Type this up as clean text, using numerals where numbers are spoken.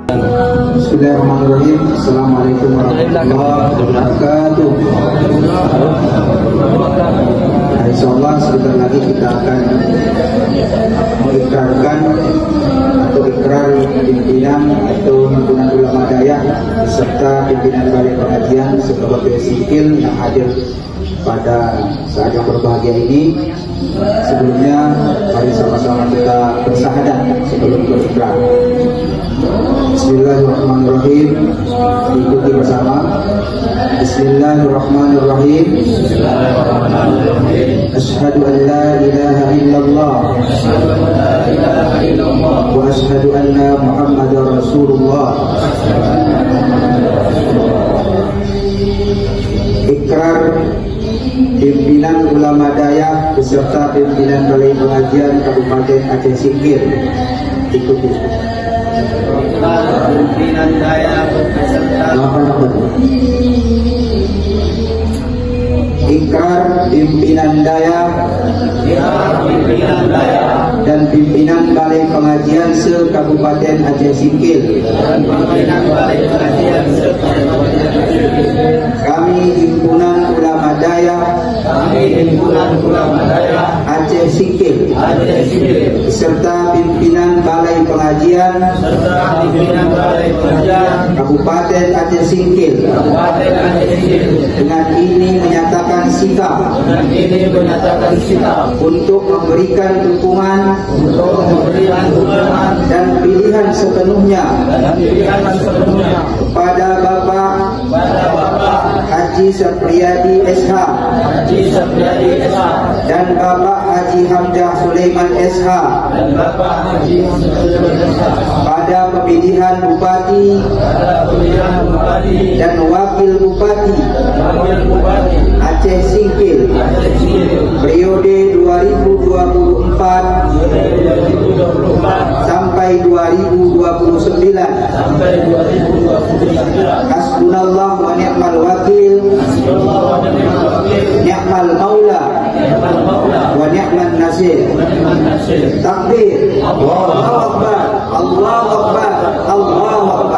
Bismillahirrahmanirrahim. Assalamualaikum warahmatullahi wabarakatuh. Insyaallah sebentar lagi kita akan mengikrarkan atau ikrar pimpinan atau himpunan ulama Dayak serta pimpinan balai pengajian sebagai sipil yang hadir pada saat yang berbahagia ini. Sebelumnya mari sama-sama kita bersahadat sebelum berikrar. Bismillahirrahmanirrahim. Ikuti bersama. Bismillahirrahmanirrahim. Asyhadu an la ilaha illallah wa asyhadu anna Muhammadar Rasulullah. Ikrar pimpinan ulama Dayak beserta pimpinan balai pengajian Kabupaten Aceh Singkil. Ikuti. Pimpinan Dayak beserta ikrar pimpinan Dayak dan pimpinan balai pengajian se-Kabupaten Aceh Singkil. Kami himpunan ulama Dayak Aceh Singkil serta pimpinan balai pengajian Kabupaten Aceh Singkil dengan ini menyatakan sikap untuk memberikan dukungan dan pilihan sepenuhnya kepada Bapak Haji Sapriyadi SH dan Bapak Haji Hamdah Sulaiman SH pada pemilihan bupati dan wakil bupati Aceh Singkil periode 2024 sampai 2029. Hasbunallah wa ni'mal wakil, ni'mal maula wa ni'man nasir. Takbir. Allahu Akbar, Allahu Akbar, Allahu Akbar.